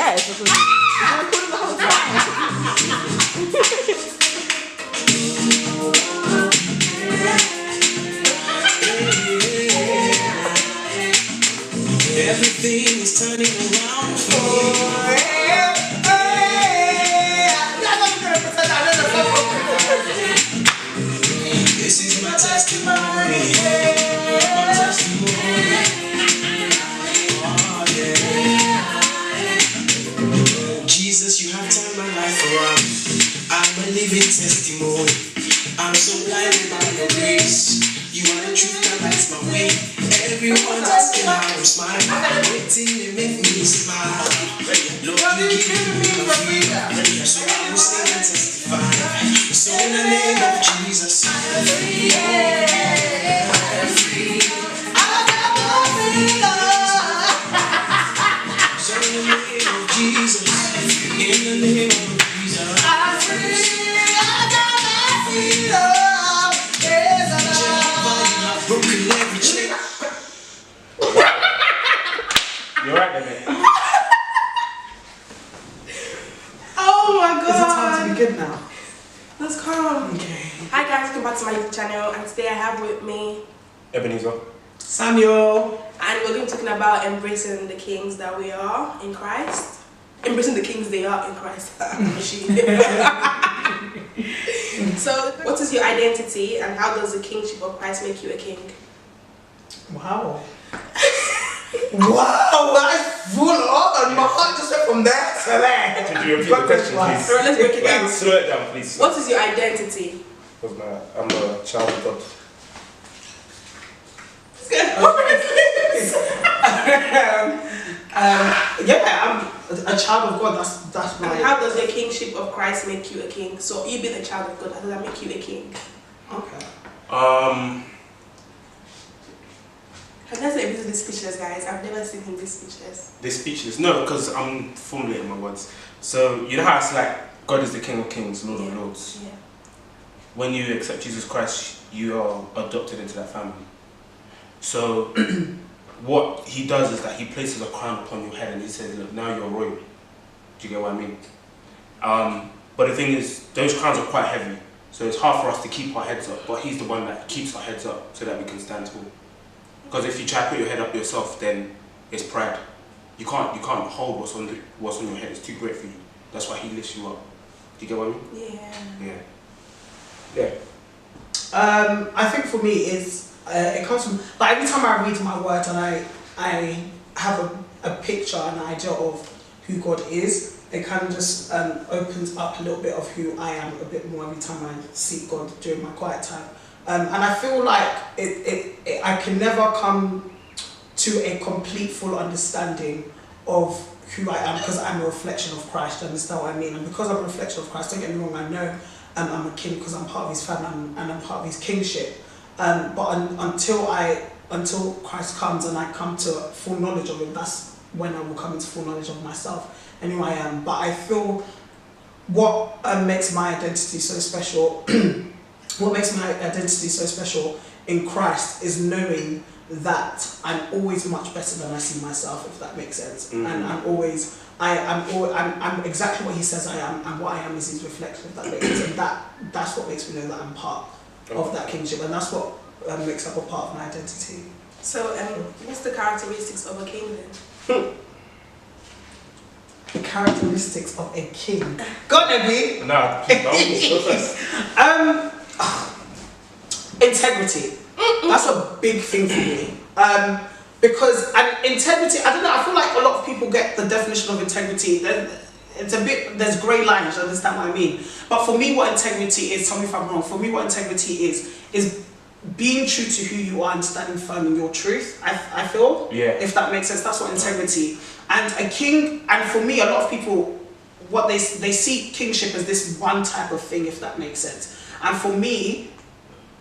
Yes, this is recording the whole time. Everything is turning around for me. This is my testimony. My testimony. Oh, yeah. Jesus, you have turned my life around. I'm a living testimony. I'm so blinded by your grace. You are the truth that lights my way. Everyone's asking how I'm smiling. Waiting to make me smile. Lord, you give me my freedom. So I will sing and testify. So in the name of Jesus, I am free. I am free. I got my freedom. So in the name of Jesus, in the name of Jesus, I'm free. I got my freedom. Broken every chain. You're right there, mate. Oh my god. Is it time to be good now? Let's come. Okay. Hi guys, welcome back to my YouTube channel, and today I have with me Ebenezer. Samuel. and we're going to be talking about embracing the kings that we are in Christ. Embracing the kings they are in Christ. So, what is your identity and how does the kingship of Christ make you a king? Wow. Wow, that's full on, and my heart just went from there to there. Could you repeat the question, please? Alright, let's break it down. Slow it down, please. What is your identity? I'm a child of God. Yeah, I'm a child of God. That's And right. how does the kingship of Christ make you a king? So, you being a child of God, how does that make you a king? Okay. Have you guys ever been this speechless, guys? I've never seen him this speechless. They're speechless. No, because I'm formulating my words. So, you know how it's like God is the King of Kings, Lord of Lords. Yeah. When you accept Jesus Christ, you are adopted into that family. So, what he does is that he places a crown upon your head and he says, look, now you're royal. Do you get what I mean? But the thing is, those crowns are quite heavy. So it's hard for us to keep our heads up, but he's the one that keeps our heads up so that we can stand tall. Because if you try to put your head up yourself, then it's pride. You can't hold what's on your head. It's too great for you. That's why he lifts you up. Do you get what I mean? Yeah. Yeah. I think for me it comes from, like, every time I read my word and I have a picture, an idea of who God is, it kind of just opens up a little bit of who I am a bit more every time I seek God during my quiet time. And I feel like I can never come to a complete full understanding of who I am because I'm a reflection of Christ. Do you understand what I mean? And because I'm a reflection of Christ, don't get me wrong, I know I'm a king because I'm part of his family and I'm part of his kingship. But until Christ comes and I come to full knowledge of him, that's when I will come into full knowledge of myself and who I am. But I feel what makes my identity so special, what makes my identity so special in Christ is knowing that I'm always much better than I see myself, if that makes sense. Mm-hmm. And I'm exactly what he says I am, and what I am is his reflection, if that makes sense. And that's what makes me know that I'm part of that kingship, and that's what makes up a part of my identity. So, what's the characteristics of a king then? The characteristics of a king. Go on, Ebby. Nah, please, go first. Integrity. That's a big thing for me. Because integrity, I don't know, I feel like a lot of people get the definition of integrity. There's grey lines, you understand what I mean? But for me, what integrity is, tell me if I'm wrong, for me what integrity is being true to who you are and standing firm in your truth, I feel. Yeah. If that makes sense, that's what integrity. And a king, and for me, a lot of people, what they see kingship as this one type of thing, if that makes sense. And for me,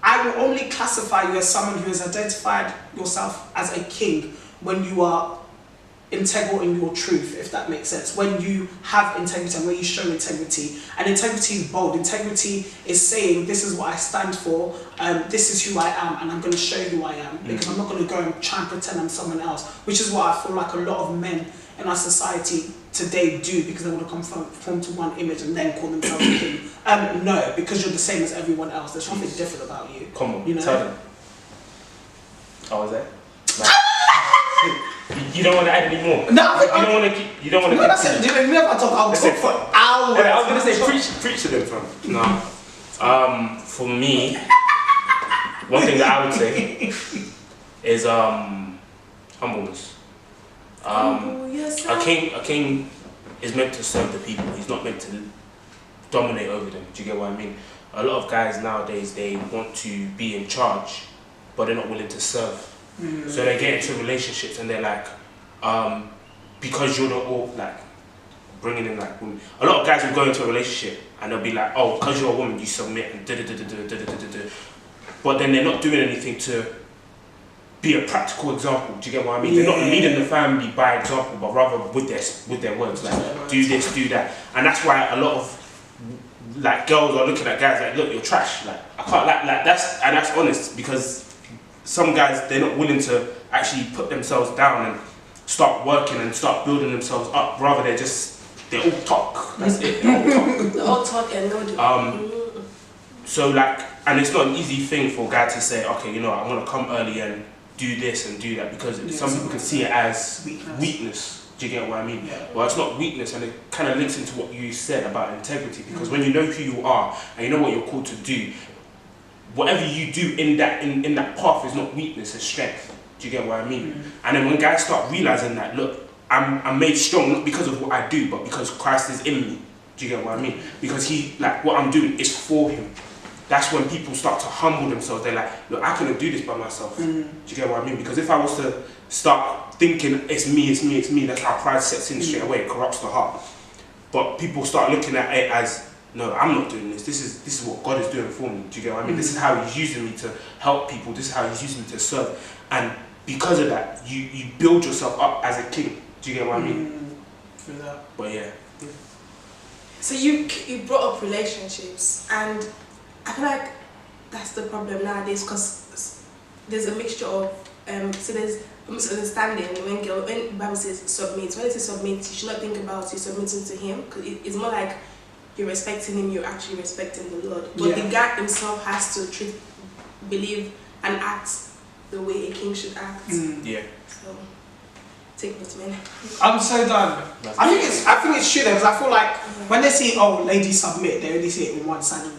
I will only classify you as someone who has identified yourself as a king when you are integral in your truth, if that makes sense. When you have integrity and when you show integrity, and integrity is bold. Integrity is saying, this is what I stand for, this is who I am, and I'm going to show you who I am, because I'm not going to go and try and pretend I'm someone else, which is what I feel like a lot of men in our society today do, because they want to conform to one image and then call themselves a king. No, because you're the same as everyone else. There's something different about you. Come on, you know? tell them. Oh, is that? You don't want to add any more. No, you don't want to keep. You don't want to. No, that's it. You never talk. I'll talk for hours. I was gonna say preach to them, fam. No. For me, one thing that I would say is humbleness. A king is meant to serve the people. He's not meant to dominate over them. Do you get what I mean? A lot of guys nowadays, they want to be in charge, but they're not willing to serve. So they get into relationships and they're like, because you're not all like bringing in like women. A lot of guys will go into a relationship and they'll be like, oh, because you're a woman, you submit and but then they're not doing anything to be a practical example. Do you get what I mean? They're not leading the family by example, but rather with their words, like do this, do that. And that's why a lot of like girls are looking at guys like, look, you're trash. Like I can't like that's honest, because some guys, they're not willing to actually put themselves down and start working and start building themselves up. Rather, they're all talk. That's it. They're all talk. They're all talk and no do. So like, and it's not an easy thing for a guy to say, okay, you know, I'm gonna come early and do this and do that, because some people can see it as weakness. Do you get what I mean? Yeah. Well, it's not weakness, and it kind of links into what you said about integrity. Because when you know who you are and you know what you're called to do, whatever you do in that path is not weakness, it's strength. Do you get what I mean? And then when guys start realizing that, look, I'm made strong not because of what I do, but because Christ is in me. Do you get what I mean? Because what I'm doing is for him. That's when people start to humble themselves. They're like, look, I couldn't do this by myself. Do you get what I mean? Because if I was to start thinking it's me, that's how pride sets in straight away. It corrupts the heart. But people start looking at it as, no, I'm not doing this. This is what God is doing for me. Do you get what I mean? This is how he's using me to help people. This is how he's using me to serve. And because of that, you build yourself up as a king. Do you get what I mean? But yeah. So you brought up relationships, and I feel like that's the problem nowadays, because there's a mixture of so there's a misunderstanding when the Bible says submit. When it says submit, you should not think about you submitting to him, because it's more like you're respecting him, you're actually respecting the Lord. But the guy himself has to believe and act the way a king should act. Yeah. So take notes, man. I'm so done. I think it's true though, because I feel like when they see ladies submit, they only see it in one side of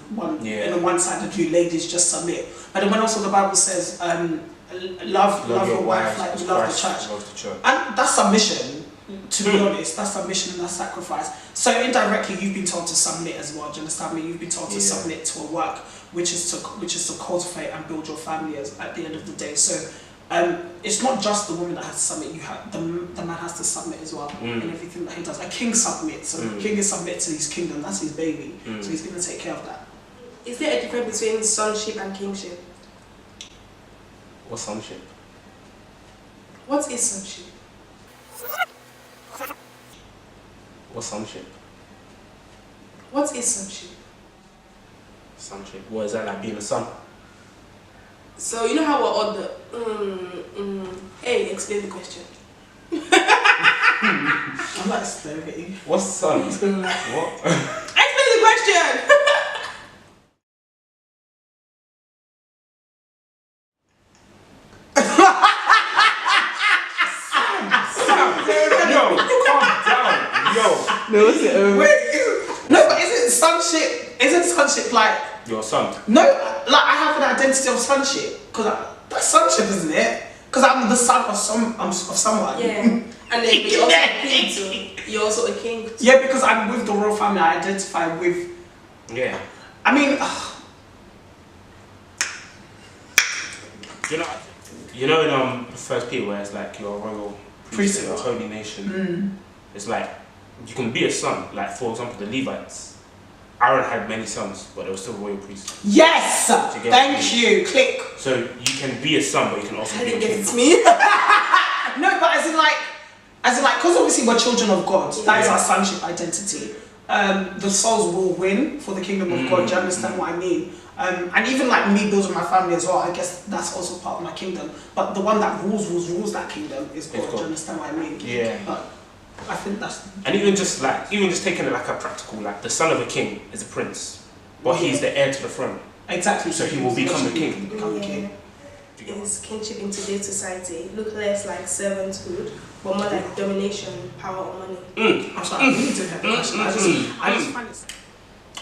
in one side of you, ladies just submit. But then when also the Bible says love your wife like you love the church. And that's submission. To be honest, that's submission and that's sacrifice. So indirectly, you've been told to submit as well. Do you understand me? You've been told to submit to a work, which is to cultivate and build your family at the end of the day. So it's not just the woman that has to submit. The man has to submit as well in everything that he does. A king submits. So the king is submit to his kingdom. That's his baby. So he's going to take care of that. Is there a difference between sonship and kingship? What's sonship? What is sonship? What's sonship? What is sonship? Sonship. What is that, like being a son? So you know how we're all the hey, explain the question. I'm like staring at you. What's son? He's going like, what? Explain the question. Yo, calm down. Yo. No, what's it? No, but isn't sonship like Your son. No, like I have an identity of sonship, because that's sonship, isn't it? Because I'm the son of someone. Yeah, and then you're also a king too. You're also a king too. Yeah, because I'm with the royal family. I identify with. Yeah. I mean, you know in 1 Peter where it's like you're a royal priesthood, a holy nation. It's like you can be a son. Like for example, the Levites. Aaron had many sons, but they were still royal priests. yes, thank you. Click. So you can be a son, but you can also be a king. It's me. No, but as in like As in, like, because obviously we're children of God. That is our sonship identity. The souls will win for the kingdom of God. Do you understand what I mean? And even like me building my family as well, I guess that's also part of my kingdom. But the one that rules that kingdom is God. Do you understand what I mean? Yeah. But I think that's... And even just taking it like a practical, like the son of a king is a prince, but he's the heir to the throne. Exactly. So he will become the king. Become the king. Is kingship in today's society look less like servanthood, but more like domination, power, or money? I'm sorry, I need to have a question. I just find it...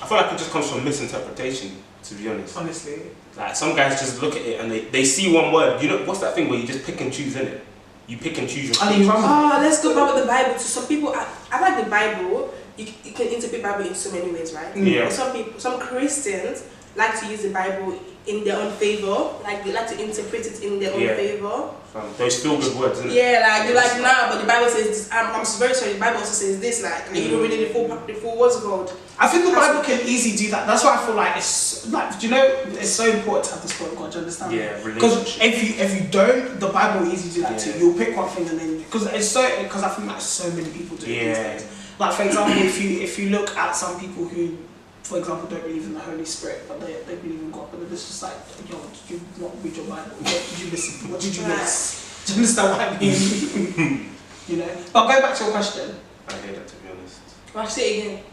I feel like it just comes from misinterpretation, to be honest. Honestly. Like, some guys just look at it and they see one word. You know, what's that thing where you just pick and choose in it? You pick and choose your let's go back with the Bible. To some people, I like the Bible. You can interpret Bible in so many ways, right? Yeah. But some Christians like to use the Bible in their own favor. Like, they like to interpret it in their own favor. Those feel good words, isn't it? Yeah, like you're like, nah, but the Bible says this. I'm very sorry. The Bible also says this. Like, you don't read the full words of God. I think the Bible can easily do that. That's why I feel like it's like, do you know, it's so important to have the Spirit of God. Do you understand? Yeah, because if you don't, the Bible will easily do that too. You'll pick one thing and then because I think like so many people do it these days. Like, for example, if you look at some people who, for example, don't believe in the Holy Spirit, but they believe in God, but it's just like, yo, did you not read your Bible? What did you listen? What did you miss? Do you understand what I mean? You know. But go back to your question. I hear that, to be honest. Well, say it again.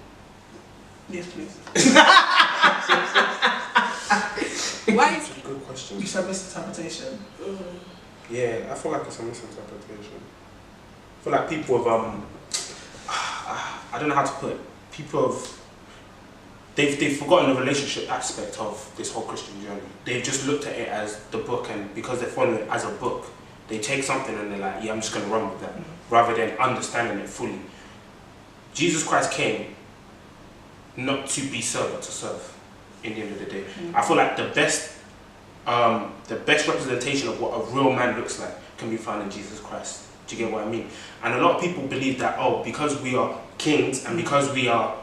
Yes, please. Why is That's a good question. You said misinterpretation. Yeah, I feel like it's a misinterpretation. I feel like people have I don't know how to put it. People have they've forgotten the relationship aspect of this whole Christian journey. They've just looked at it as the book, and because they're following it as a book, they take something and they're like, yeah, I'm just gonna run with that, rather than understanding it fully. Jesus Christ came not to be served, but to serve. In the end of the day, I feel like the best representation of what a real man looks like can be found in Jesus Christ. Do you get what I mean? And a lot of people believe that, oh, because we are kings and because we have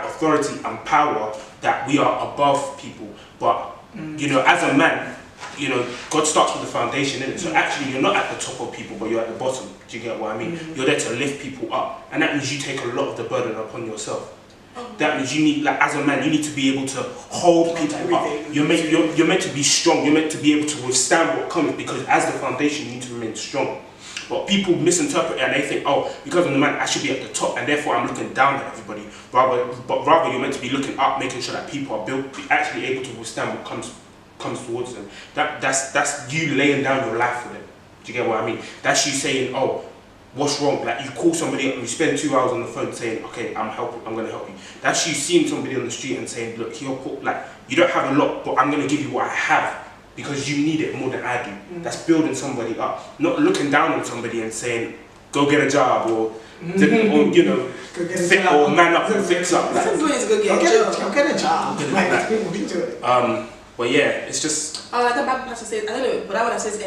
authority and power, that we are above people. But you know, as a man, you know, God starts with the foundation in it. So actually, you're not at the top of people, but you're at the bottom. Do you get what I mean? You're there to lift people up, and that means you take a lot of the burden upon yourself. That means you need, like, as a man, you need to be able to hold people up. You're meant to be strong. You're meant to be able to withstand what comes, because as the foundation, you need to remain strong. But people misinterpret it and they think, oh, because I'm the man, I should be at the top, and therefore I'm looking down at everybody. Rather, you're meant to be looking up, making sure that people are actually able to withstand what comes towards them. That's you laying down your life for them. Do you get what I mean? That's you saying, oh, what's wrong? Like, you call somebody up and you spend 2 hours on the phone saying, okay, I'm going to help you. That's you seeing somebody on the street and saying, look, you don't have a lot, but I'm going to give you what I have because you need it more than I do. That's building somebody up. Not looking down on somebody and saying, go get a job, or you know, or man up and fix up. Everybody's go get a job. Go get a job. Like, people can do it. But yeah, it's just... like the Bible passage says, I don't know, but that one that says,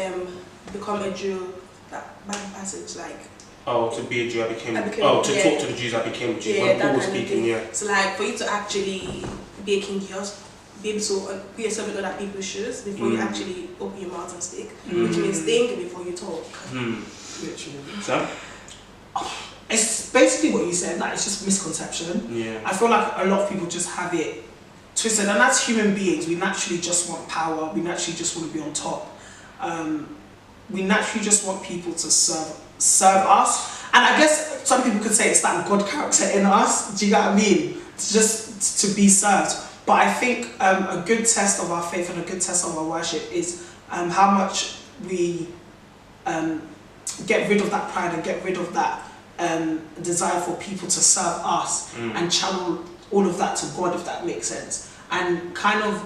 become a Jew, that Bible passage, like... Oh, to be a Jew, to talk to the Jews, I became a Jew. Yeah, when that Paul was kind of speaking, thing. So like, for you to actually be a king, you have to be able to be yourself in other people's shoes before you actually open your mouth and speak, which means think before you talk. Literally. So? It's basically what you said, like, it's just misconception. Yeah. I feel like a lot of people just have it twisted, and as human beings, we naturally just want power, we naturally just want to be on top. We naturally just want people to serve us, and I guess some people could say it's that God character in us. Do you get what I mean? It's just to be served. But I think a good test of our faith and a good test of our worship is how much we get rid of that pride and get rid of that desire for people to serve us and channel all of that to God, if that makes sense. And kind of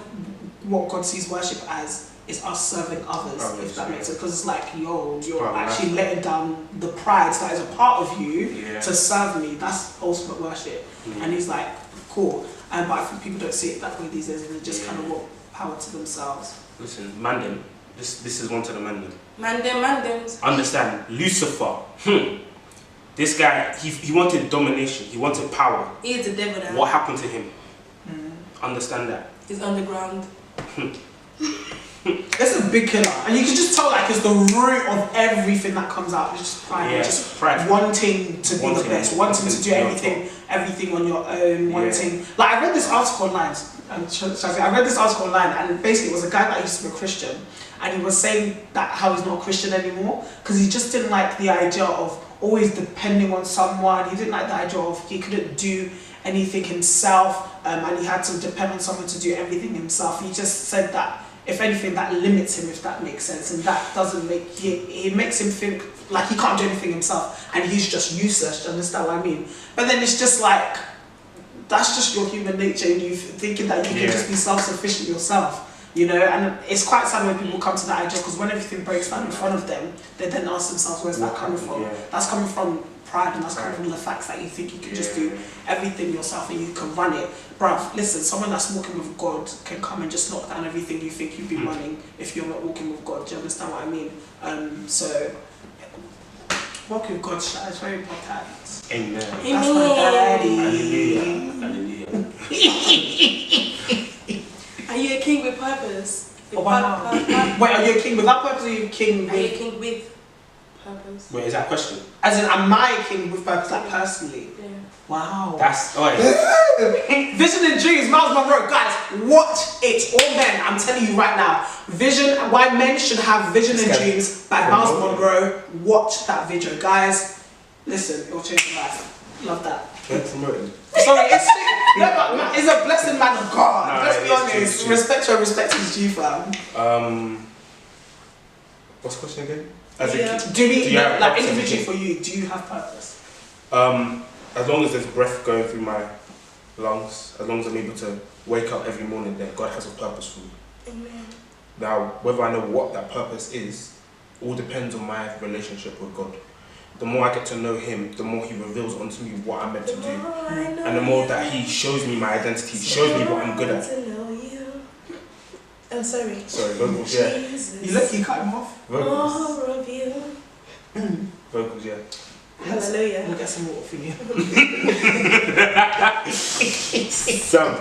what God sees worship as is us serving others, if that makes sense. Because it's like, yo, you're actually letting down the pride that is a part of you to serve me. That's ultimate worship. And he's like, cool. But I think people don't see it that way these days, and they just kind of want power to themselves. Listen, Mandem, this is one to the Mandem. Mandem. Understand, Lucifer. This guy, he wanted domination. He wanted power. He is the devil now. What happened to him? Understand that. He's underground. It's a big killer, and you can just tell like it's the root of everything that comes out. It's just pride, just pride. Wanting to be the best, wanting to do everything on your own, wanting. Like I read this article online, and I read this article online, and basically it was a guy that used to be a Christian, and he was saying that how he's not a Christian anymore because he just didn't like the idea of always depending on someone. He didn't like the idea of he couldn't do anything himself, and he had to depend on someone to do everything himself. He just said that if anything that limits him, if that makes sense, and that doesn't make it makes him think like he can't do anything himself and he's just useless. Do you understand what I mean? But then it's just like that's just your human nature, and you thinking that you can just be self-sufficient yourself. You know, and it's quite sad when people come to that idea, because when everything breaks down in front of them, they then ask themselves, where's that coming from? That's coming from pride, and that's coming from the facts that you think you can just do everything yourself and you can run it. Bruv, listen, someone that's walking with God can come and just knock down everything you think you've been running if you're not walking with God. Do you understand what I mean? So, walking with God is very important. Amen. That's my daddy. Hallelujah. Are you a king with purpose? Oh, wow. Wait, are you a king without purpose, or are you a king with... Are you a king with purpose? Wait, is that a question? As in, am I a king with purpose, like personally? Yeah. Wow. That's... Vision and Dreams, Miles Monroe. Guys, watch it. All men, I'm telling you right now. Vision, why men should have Vision and Dreams by Miles Monroe. Watch that video. Guys, listen, it will change your life. Love that. Promoting. Sorry, it's a blessed man of God. No, let's be honest. True. Respect your respect is due, fam. What's the question again? Do you have like purpose individually for you? Do you have purpose? As long as there's breath going through my lungs, as long as I'm able to wake up every morning, then God has a purpose for me. Amen. Now, whether I know what that purpose is, all depends on my relationship with God. The more I get to know Him, the more He reveals onto me what I'm meant to do, and the more that He shows me my identity, shows me what I'm good at. Oh, sorry. Sorry, vocals, yeah. You cut him off. Vocals. More of you. Vocals, yeah. Hallelujah. We'll get some water for you. Sam.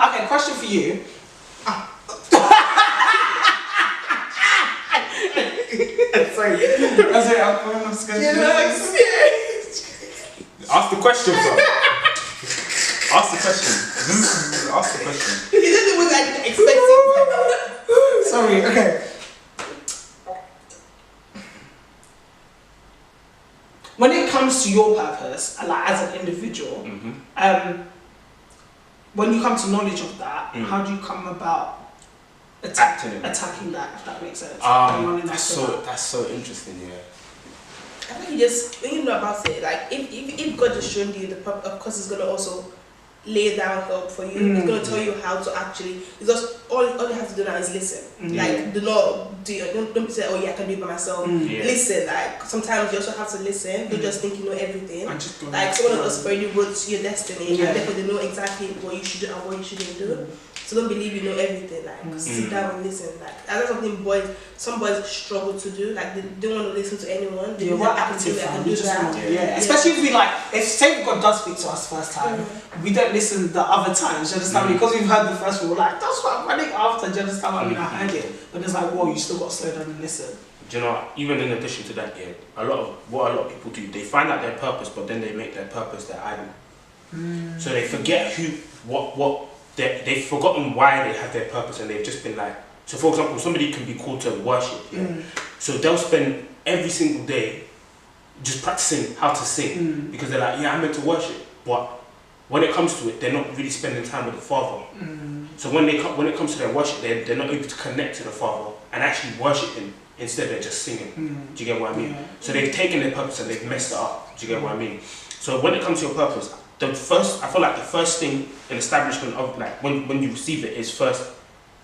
Okay, question for you. Sorry. I'm scared. Ask the question, bro. Ask the question. Ask the question. You didn't was like expecting. Sorry, okay. When it comes to your purpose, like as an individual, when you come to knowledge of that, how do you come about attacking that, if that makes sense? That's so interesting, yeah. I think you just, when you know about it, like if God just shown you the purpose, of course He's gonna also lay down help for you. He's gonna tell you how to actually. Because all you have to do now is listen. Like do not don't say, oh yeah, I can do it by myself. Listen. Like sometimes you also have to listen. Don't just think you know everything. Like someone else already wrote your destiny, and therefore they know exactly what you should do and what you shouldn't do. So don't believe you know everything. Like sit down and listen. Like that's something some boys struggle to do. Like they don't want to listen to anyone. They we're active. I can do that. Especially if we if say God does speak to us first time, we don't listen the other times. Do you understand? Because we've heard the first one, we're like, that's what I'm running after. Do you understand what I mean? I heard it, but it's like, whoa, you still got to slow down and listen. Do you know? Even in addition to that, a lot of people do, they find out their purpose, but then they make their purpose their idol. So they forget they've forgotten why they have their purpose, and they've just been like, so for example, somebody can be called to worship, so they'll spend every single day just practicing how to sing, because they're like, yeah, I'm meant to worship, but when it comes to it, they're not really spending time with the Father. So when it comes to their worship, they're not able to connect to the Father and actually worship Him. Instead, they're just singing. Do you get what I mean? So they've taken their purpose and they've messed it up. Do you get what I mean? So when it comes to your purpose, I feel like the first thing in establishment of like when you receive it is first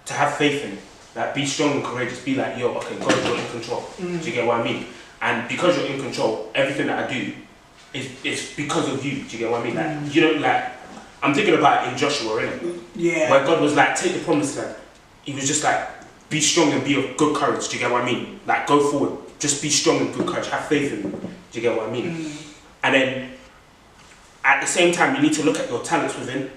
to have faith in it. Like be strong and courageous. Be like, yo, okay, God, you're in control. Do you get what I mean? And because you're in control, everything that I do is because of you. Do you get what I mean? Like like I'm thinking about it in Joshua, innit? Yeah. Where God was like, take the promised land. He was just like, be strong and be of good courage. Do you get what I mean? Like go forward. Just be strong and good courage. Have faith in me. Do you get what I mean? And then at the same time, you need to look at your talents within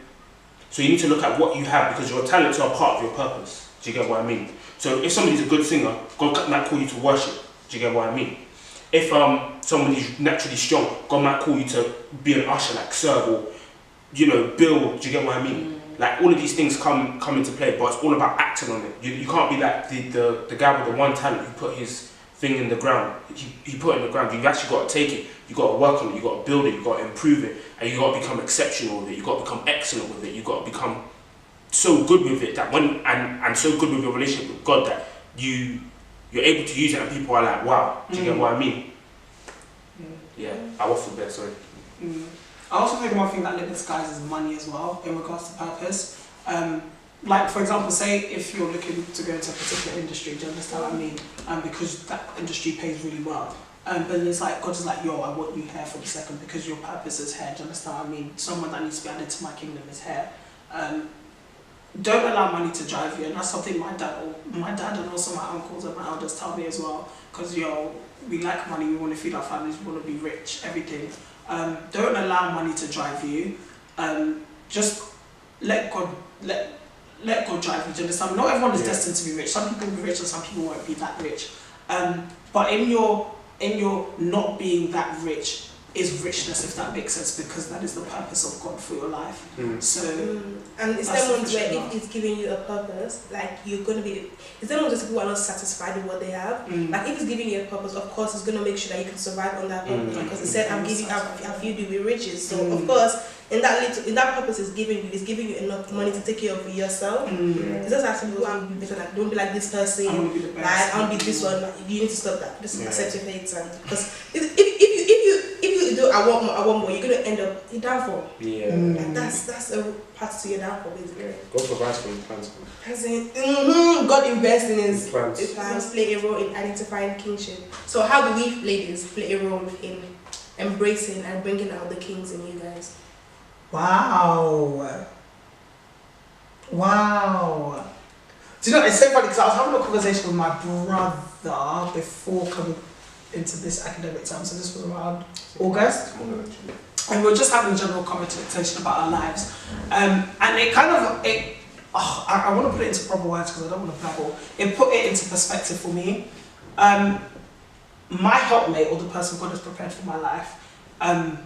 So you need to look at what you have, because your talents are part of your purpose. Do you get what I mean? So if somebody's a good singer, God might call you to worship. Do you get what I mean? If somebody's naturally strong, God might call you to be an usher, like serve, or build. Do you get what I mean? Like all of these things come into play, but it's all about acting on it. You can't be like the guy with the one talent who put his thing in the ground. He put it in the ground. You've actually got to take it. You got to work on it. You got to build it. You got to improve it, and you got to become exceptional with it. You got to become excellent with it. You got to become so good with it that and so good with your relationship with God that you're able to use it, and people are like, wow. Do you get what I mean? Yeah, I waffled there. Sorry. I also think one thing that limits guys is money as well in regards to purpose. Like for example, say if you're looking to go into a particular industry, do you understand what I mean? Because that industry pays really well. But it's like God is like, yo, I want you here for the second because your purpose is here. Do you understand what I mean? Someone that needs to be added to my kingdom is here. Don't allow money to drive you, and that's something my dad and also my uncles and my elders tell me as well. Because we like money, we want to feed our families, we want to be rich, everything. Don't allow money to drive you. Just let God drive you. Do you understand? Not everyone is destined to be rich. Some people will be rich and some people won't be that rich. But in your not being that rich is richness, if that makes sense, because that is the purpose of God for your life. So and it's them ones where if it's giving you a purpose, like you're gonna be. It's them ones that people are not satisfied with what they have. Like if it's giving you a purpose, of course it's gonna make sure that you can survive on that purpose. Because it said, "I'm giving, I've filled you with riches." So of course, in that purpose is giving you enough money to take care of yourself. It's just asking people, "I'm better." Like, don't be like this person. I'll be this one. You need to stop that. Just accept your fate, because if you do, I want more, you're gonna end up in downfall. Like that's a part to your downfall, basically. God provides for your plans. God invests in his plans. Play a role in identifying kingship. So how do we ladies play a role in embracing and bringing out the kings in you guys? Wow. Do you know, it's so funny because I was having a conversation with my brother before coming into this academic term, so this was around August, and we were just having a general conversation about our lives, and it kind of, I want to put it into proper words because I don't want to babble. It put it into perspective for me. My helpmate, or the person God has prepared for my life, I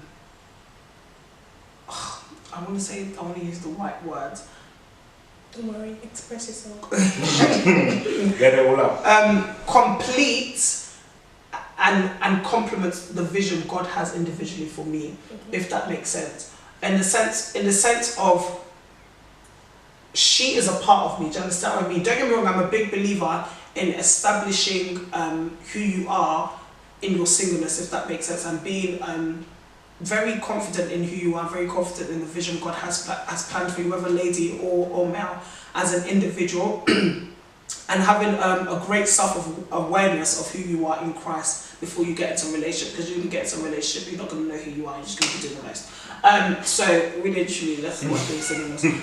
want to use the right words. Don't worry, express yourself. Get it all out. Complete and complements the vision God has individually for me, if that makes sense. In the sense of she is a part of me. Do you understand what I mean? Don't get me wrong, I'm a big believer in establishing who you are in your singleness, if that makes sense, and being very confident in who you are, very confident in the vision God has planned for you, whether lady or male, as an individual, and having a great self-awareness of who you are in Christ before you get into a relationship. Because you can get into a relationship, you're not going to know who you are, you're just going to be doing the most. So really truly, that's what they're saying.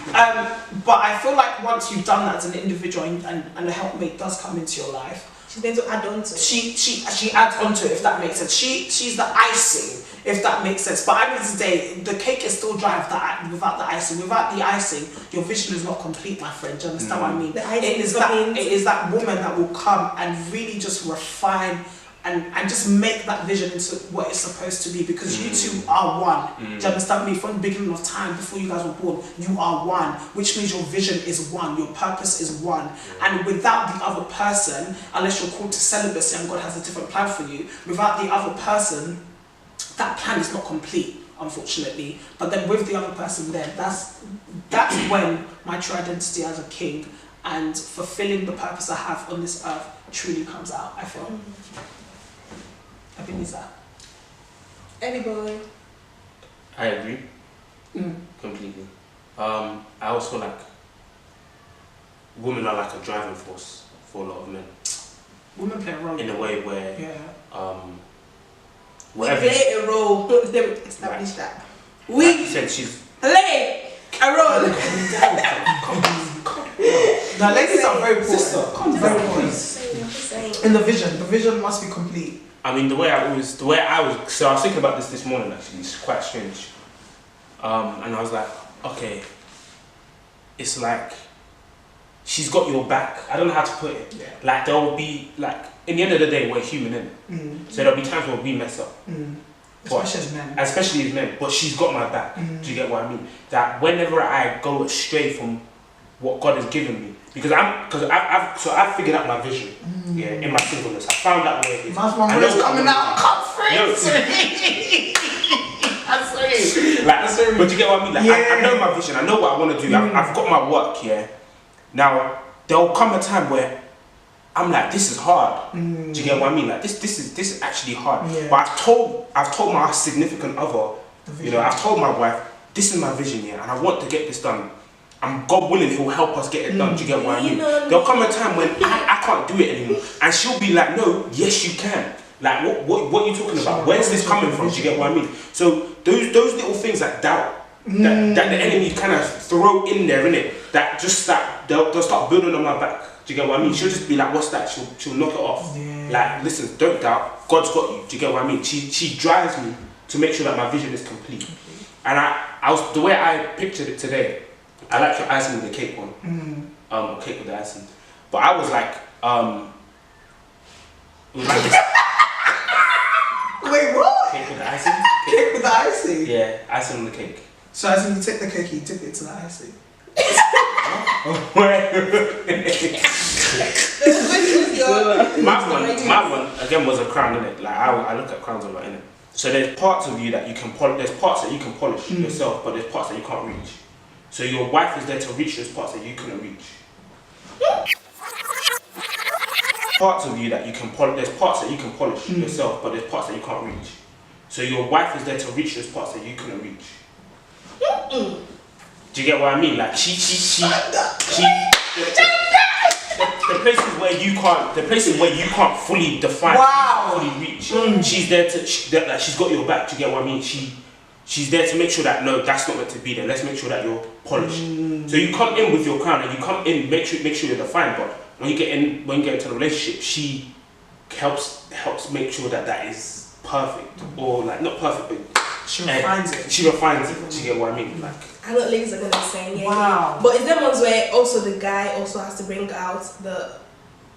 But I feel like once you've done that as an individual and a helpmate does come into your life, she's going to add on to it. She adds on to it, if that makes sense. She's the icing, if that makes sense. But at the end of the day, the cake is still dry without the icing. Without the icing, your vision is not complete, my friend. Do you understand what I mean? It is that woman that will come and really just refine and just make that vision into what it's supposed to be, because you two are one. Do you understand me? From the beginning of time, before you guys were born, you are one, which means your vision is one, your purpose is one. And without the other person, unless you're called to celibacy and God has a different plan for you, without the other person, that plan is not complete, unfortunately. But then with the other person there, that's when my true identity as a king and fulfilling the purpose I have on this earth truly comes out, I feel. Ebenezer. Anybody? I agree. Completely. I also feel like women are like a driving force for a lot of men. Women play a role. In a way where we play a role. Let me establish that. We said she's play a role. The ladies are very important. Very important. In the vision must be complete. I mean, so I was thinking about this morning actually. It's quite strange. And I was like, okay, it's like she's got your back. I don't know how to put it. Yeah. Like there will be like in the end of the day we're human, innit? So there'll be times where we mess up. Especially as men. Especially as men, but she's got my back. Do you get what I mean? That whenever I go astray from what God has given me, because I've figured out my vision, in my singleness. I found out where it is. That's my words coming out. Come free. But you get what I mean? Like I know my vision. I know what I want to do. I've got my work. Yeah. Now there'll come a time where I'm like, this is hard. Do you get what I mean? Like this is actually hard. Yeah. But I've told my significant other, I've told my wife, this is my vision, and I want to get this done. And God willing, He'll help us get it done. Do you get what I mean? There'll come a time when I can't do it anymore, and she'll be like, no, yes you can. Like what are you talking about? Where's this coming from? Do you get what I mean? So those little things like doubt that the enemy kind of throw in there, innit? That just that they'll start building on my back. Do you get what I mean? She'll just be like, what's that? She'll knock it off. Like, listen, don't doubt. God's got you. Do you get what I mean? She drives me to make sure that my vision is complete. And I was the way I pictured it today. I like your icing with the cake one. Cake with the icing. But I was like, it was like this. Wait, what? Cake with the icing? Cake with the icing? Yeah, icing on the cake. So as in you take the cake, you dip it to the icing. my one again was a crown, innit? Like I look at crowns a lot, innit? So there's parts of you that you can polish. There's parts that you can polish yourself, but there's parts that you can't reach. So your wife is there to reach those parts that you couldn't reach. Parts of you that you can polish. There's parts that you can polish yourself, but there's parts that you can't reach. So your wife is there to reach those parts that you couldn't reach. Do you get what I mean? Like the places where you can't fully define, fully reach. She's there to like she's got your back. Do you get what I mean? She's there to make sure that no, that's not meant to be there. Let's make sure that you're polished. So you come in with your crown and you come in, make sure you're defined. But when you get into the relationship, she helps make sure that is perfect, or like not perfect, but she refines it. She refines it. Do you get what I mean? Like. I know ladies are gonna be saying But is there ones where also the guy also has to bring out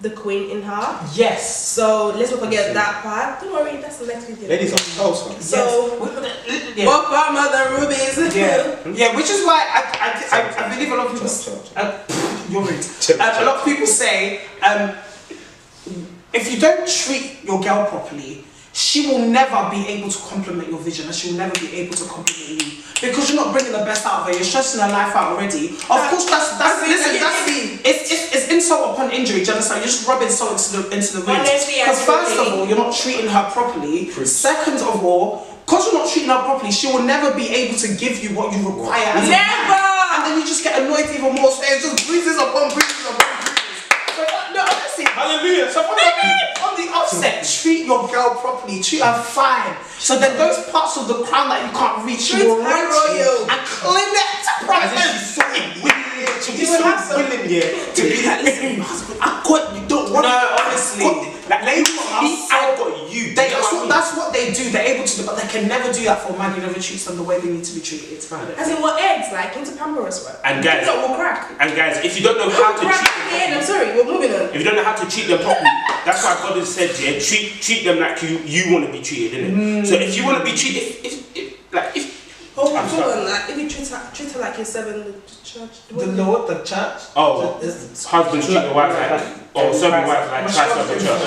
the queen in her? Yes. So let's not forget that part. Don't worry, that's the next video. Ladies are also. So both our mother rubies. Yeah, which is why I believe a lot of people. You're right. A lot of people say if you don't treat your girl properly, she will never be able to complement your vision, and she will never be able to complement you because you're not bringing the best out of her. You're stressing her life out already. Of course, it's insult upon injury. Do you understand? You're just rubbing salt into the wound. Because first of all, you're not treating her properly. Second of all, because you're not treating her properly, she will never be able to give you what you require as a man. And then you just get annoyed even more. So it's just bruises upon bruises upon bruises. So, no, honestly, hallelujah. So on the offset, treat your girl properly, treat her fine. So then those parts of the crown that you can't reach, you will reach and claim it properly. She's so willing, to be like, listen, husband, I got you. Don't want honestly. Like ladies, I got you. That's what they do. They're able to do, but they can never do that for a man who never treats them the way they need to be treated. It's fine. As in what eggs, like into Pampers, right? And guys, will crack. And guys, if you don't know how to treat them, I'm sorry, we're moving on. If you don't know how to treat them properly, that's why God has said, yeah, treat them like you want to be treated, innit? So if you want to be treated, hold on, like if you treat her like you're serving the church. The Lord, the church. Oh, husbands treat the wife like, or serving wives like Christ served the church.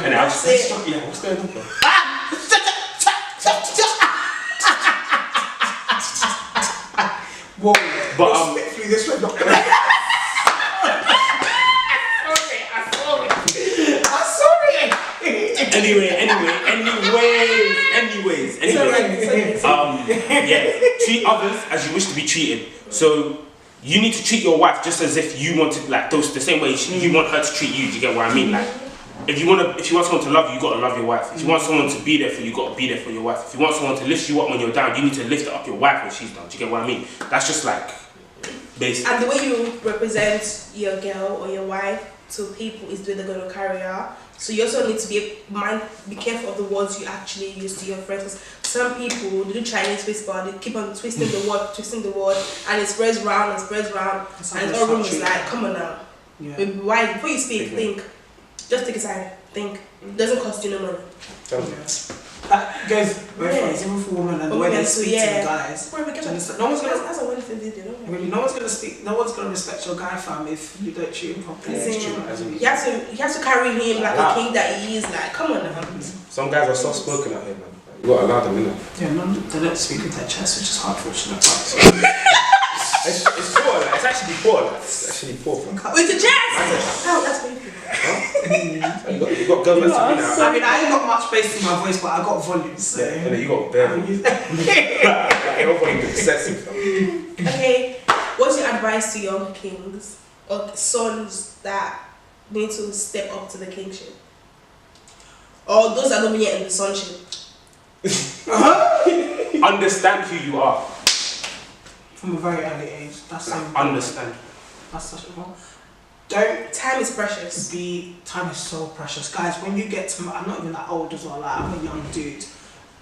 And I was just what's going on here? Whoa, but through this way, I'm sorry. Anyways. Yeah, treat others as you wish to be treated. So you need to treat your wife just as if you want to, like the same way you want her to treat you. Do you get what I mean? Like if you want someone to love you, you gotta love your wife. If you want someone to be there for you, you gotta be there for your wife. If you want someone to lift you up when you're down, you need to lift up your wife when she's down. Do you get what I mean? That's just like basic. And the way you represent your girl or your wife to people is the way they're going to carry her. So you also need to be careful of the words you actually use to your friends. some people do Chinese whisper, they keep on twisting the word, and it spreads round, and it's all rumors. Like, come on now. Yeah. Why? Before you speak, think. Just take a time. Think. It doesn't cost you no money. That goes both ways, even for women and the way they speak to the guys. No one's gonna. That's a wonderful video. Really, no one's gonna respect your guy, fam, if you don't treat him properly. You have to carry him like a king that he is. Like, come on now. Some guys are soft spoken out here, man. You gotta allow them, innit? Yeah, no, they don't speak with their chest, which is unfortunate. It's poor, like, it's actually poor, like, it's actually poor. With the chest! Oh, that's very good. You got girls that now. I mean, I ain't got much bass in my voice, but I got volume, so. Yeah, and then you got bare volume. Like, your volume is excessive. Okay, what's your advice to young kings or sons that need to step up to the kingship? Or those that don't yet in the sonship? Understand who you are. From a very early age. That's so understand. That's such a problem. Time is precious. Time is so precious. Guys, when you get to, I'm not even that old as well, like, I'm a young dude.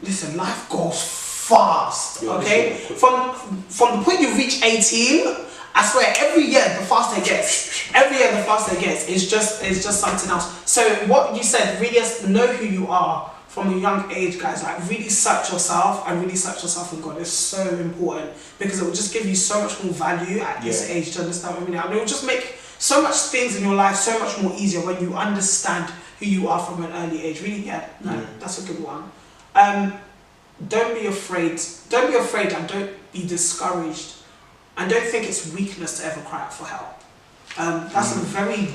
Listen, life goes fast, okay? From the point you reach 18, I swear, every year the faster it gets, it's just something else. So what you said, really know who you are from a young age, guys. Like, really search yourself and really search yourself in God. It's so important because it will just give you so much more value at this age. Do you understand what I mean? I mean, it will just make so much things in your life so much more easier when you understand who you are from an early age. Really, that's a good one. Don't be afraid. Don't be afraid and don't be discouraged. And don't think it's weakness to ever cry out for help. That's a very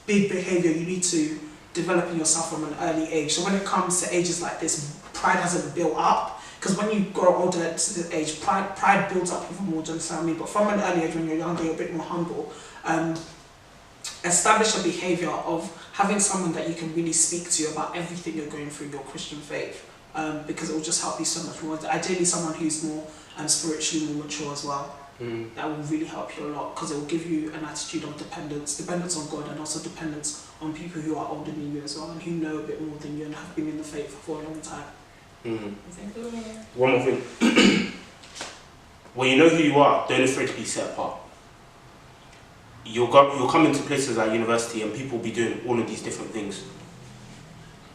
big behavior you need to develop in yourself from an early age. So when it comes to ages like this, pride hasn't built up. Because when you grow older to this age, pride builds up even more, do you understand me? But from an early age, when you're younger, you're a bit more humble. Establish a behaviour of having someone that you can really speak to about everything you're going through, your Christian faith. Because it will just help you so much more. Ideally, someone who's more spiritually more mature as well. That will really help you a lot because it will give you an attitude of dependence on God, and also dependence on people who are older than you as well and who know a bit more than you and have been in the faith for a long time. One more thing. When you know who you are, don't be afraid to be set apart. You'll come into places like university and people will be doing all of these different things.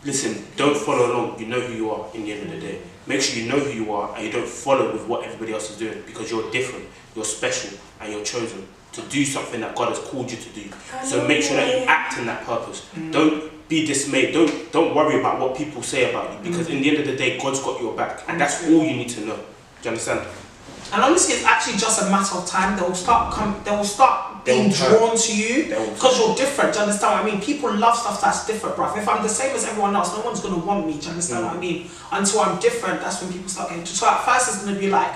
Listen, don't follow along. You know who you are in the end of the day. Make sure you know who you are and you don't follow with what everybody else is doing, because you're different, you're special, and you're chosen to do something that God has called you to do. So make sure that you act in that purpose. Don't be dismayed. Don't worry about what people say about you, because in the end of the day, God's got your back, and that's all you need to know. Do you understand? And honestly, it's actually just a matter of time. They will start being drawn to you because you're different. Do you understand what I mean? People love stuff that's different, bruv. If I'm the same as everyone else, no one's gonna want me. Do you understand what I mean? Until I'm different, that's when people start getting. So at first, it's gonna be like,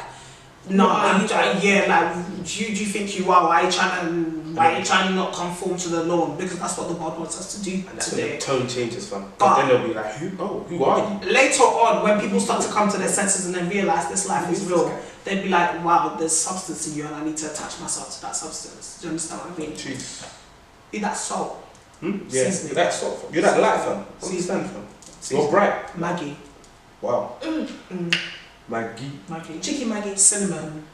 no, like, do you think you are? Why are you trying to not conform to the law? Because that's what the world wants us to do and that's today. When the tone changes, fam. But then they'll be like, who are you? Later on, when people start to come to their senses and then realise this life is real, they'd be like, wow, there's substance in you and I need to attach myself to that substance. Do you understand what I mean? Jeez. Be that salt. Yeah, that salt, fam. You're that light, fam. Understand, fam. You're bright. Maggie. Wow. Maggie. Chicken Maggie. Cinnamon.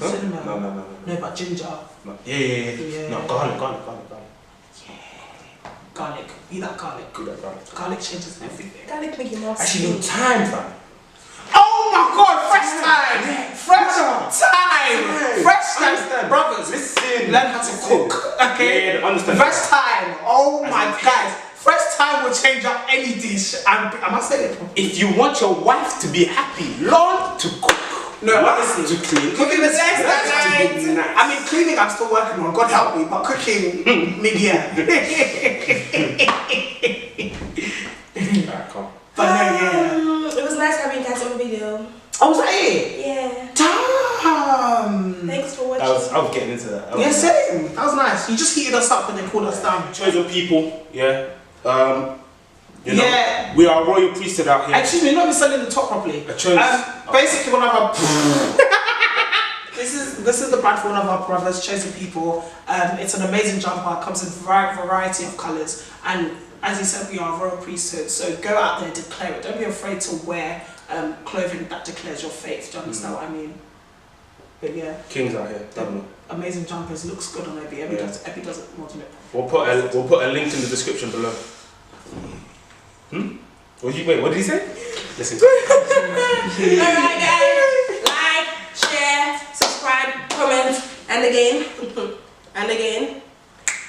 Huh? Cinnamon. No, but ginger. No. Yeah. No, garlic. Yeah. Garlic. Be that garlic. Garlic changes everything. Garlic make you more actually, no time, fam. Oh my God, fresh time! Fresh time! Brothers, listen, learn how to cook, okay? Yeah, understand. Fresh time, oh my God. Fresh time will change up any dish. Am I saying it? If you want your wife to be happy, learn to cook. No, honestly. To clean. Cooking is nice. I mean, cleaning I'm still working on, God help me, but cooking, maybe yeah. Alright, come. But no, yeah. It was nice having you guys on video. Oh, was that it? Yeah. Damn. Thanks for watching. I was getting into that. Yeah, same. That was nice. You just heated us up and then cooled us down. Chosen people, yeah. You know, we are royal priesthood out here. Excuse me, not even selling the top properly. Basically, one of our this is the brand for one of our brothers, Chosen People. It's an amazing jumper. It comes in a variety of colours, and as he said, we are royal priesthood. So go out there, declare it. Don't be afraid to wear clothing that declares your faith. Do you understand what I mean? But yeah. Kings out here. Amazing jumpers, looks good on Ebby. Ebby does it more than it. We'll put a link in the description below. What did he say? Listen. Alright guys, like, share, subscribe, comment, and again, and again,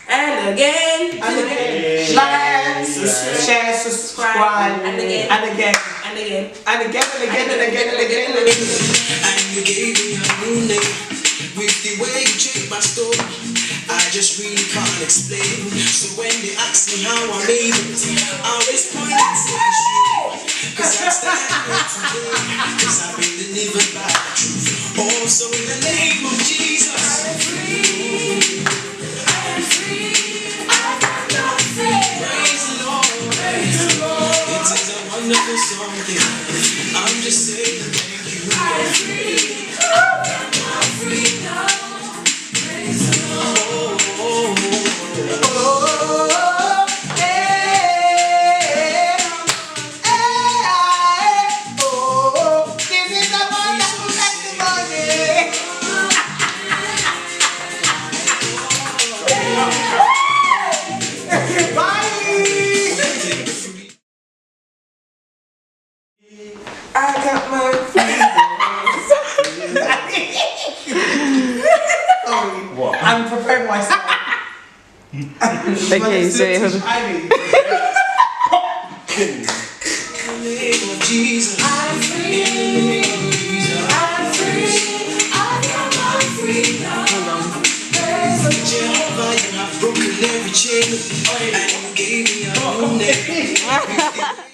and again, And again. Like, share, subscribe, and again, and again, and again, and again, and again, and again, and again, and again. And you gave me a new name with the way you changed my story. I just really can't explain. So when they ask me how I made it, I always point and say it's you. Cause I'm standing here today, cause I've been delivered by the truth. Also in the name of Jesus, I am free. I am free. I've got nothing. Praise the Lord. Praise the Lord. It is a wonderful song. I'm just saying thank you. I am free. I've got no freedom. Praise the Lord. I got my What? I'm preparing myself. Okay, so it was In the name of Jesus, I'm free. I'm free. I've got my freedom. Jehovah, you have broken every chain, and you gave me a new name.